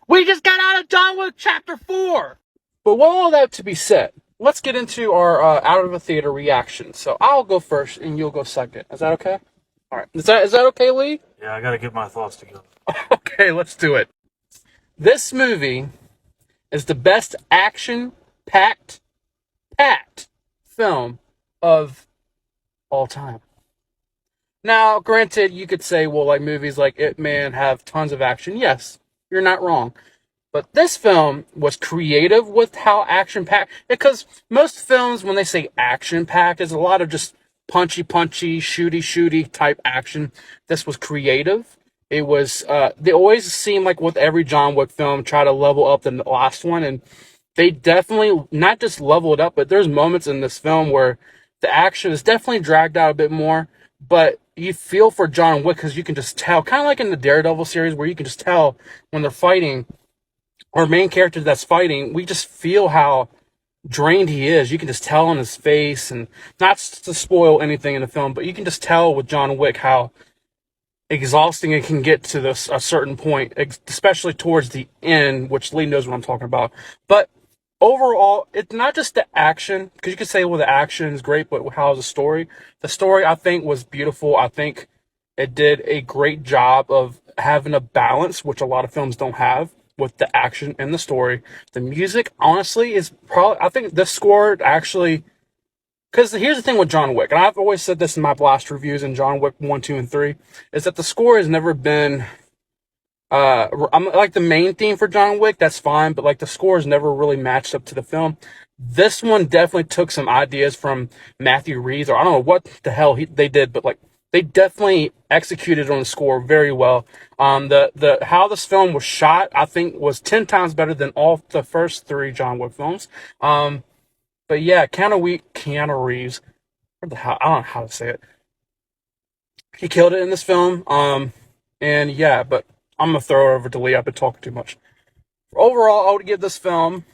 We just got out of John Wick Chapter 4! But with all that to be said, let's get into our out of the theater reaction. So I'll go first and you'll go second. Is that okay? All right. Is that okay, Lee? Yeah, I gotta get my thoughts together. Okay, let's do it. This movie is the best action-packed film of all time. Now, granted, you could say, well, like movies like It Man have tons of action. Yes, you're not wrong. But this film was creative with how action packed. Because most films, when they say action packed, is a lot of just punchy, shooty type action. This was creative. It was. They always seem like with every John Wick film, try to level up the last one, and they definitely not just leveled up, but there's moments in this film where the action is definitely dragged out a bit more. But you feel for John Wick because you can just tell, kind of like in the Daredevil series, where you can just tell when they're fighting our main character that's fighting, we just feel how drained he is. You can just tell on his face, and not to spoil anything in the film, but you can just tell with John Wick how exhausting it can get to this a certain point, especially towards the end, which Lee knows what I'm talking about. But overall, it's not just the action, because you could say, well, the action is great, but how's the story? The story, I think, was beautiful. I think it did a great job of having a balance, which a lot of films don't have, with the action and the story. The music, honestly, is probably, I think this score actually, because here's the thing with John Wick, and I've always said this in my blast reviews in John Wick 1, 2, and 3, is that the score has never been, I'm like the main theme for John Wick, that's fine, but like the score has never really matched up to the film. This one definitely took some ideas from Matthew Reeves, or I don't know what the hell they did, but like they definitely executed on the score very well. The how this film was shot, I think, was 10 times better than all the first three John Wick films. But yeah, Keanu Reeves, what the hell, I don't know how to say it. He killed it in this film. And yeah, but I'm gonna throw it over to Lee. I've been talking too much. Overall, I would give this film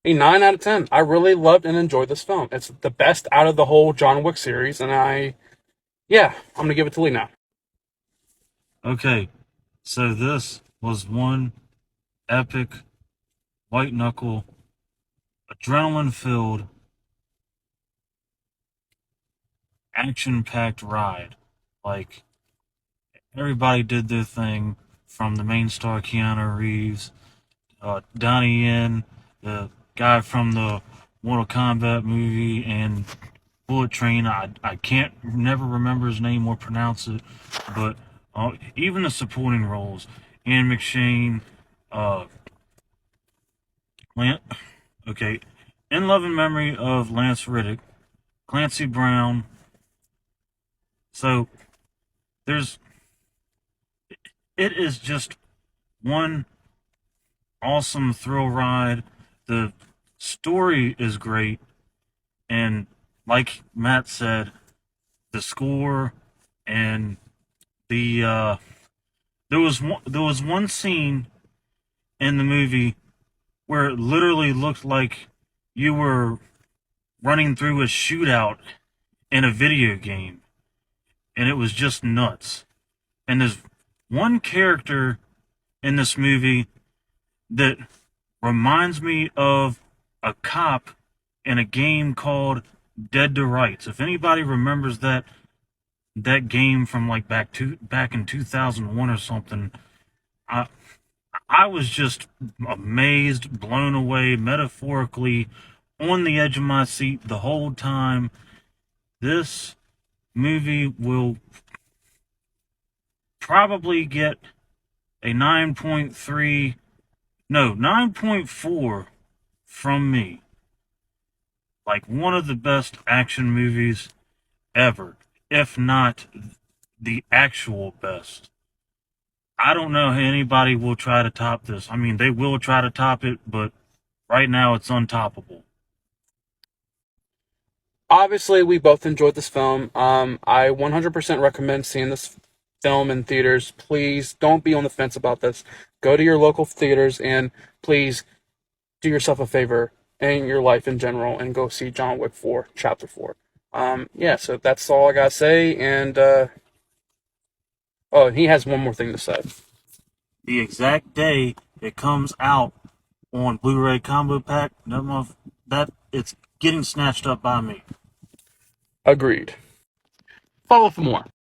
a 9 out of 10. I really loved and enjoyed this film. It's the best out of the whole John Wick series, and I'm gonna give it to Lee now. Okay, so this was one epic, white knuckle, adrenaline filled, action packed ride. Like, everybody did their thing, from the main star Keanu Reeves, Donnie Yen, the guy from the Mortal Kombat movie, and Bullet Train. I can't never remember his name or pronounce it, but even the supporting roles, Ian McShane, uh, okay, in love and memory of Lance Riddick, Clancy Brown. So there's, it is just one awesome thrill ride. The story is great, and like Matt said, the score and the there was one scene in the movie where it literally looked like you were running through a shootout in a video game, and it was just nuts. And there's one character in this movie that reminds me of a cop in a game called Dead to Rights. If anybody remembers that game from like back in 2001 or something, I I was just amazed, blown away, metaphorically on the edge of my seat the whole time. This movie will probably get a 9.3, no, 9.4 from me. Like, one of the best action movies ever, if not the actual best. I don't know how anybody will try to top this. I mean, they will try to top it, but right now it's untoppable. Obviously, we both enjoyed this film. I 100% recommend seeing this film in theaters. Please don't be on the fence about this. Go to your local theaters and please do yourself a favor and your life in general and go see John Wick 4, Chapter 4. Yeah, so that's all I gotta say. And, oh, he has one more thing to say. the exact day it comes out on Blu-ray combo pack, that it's getting snatched up by me. Agreed. Follow for more.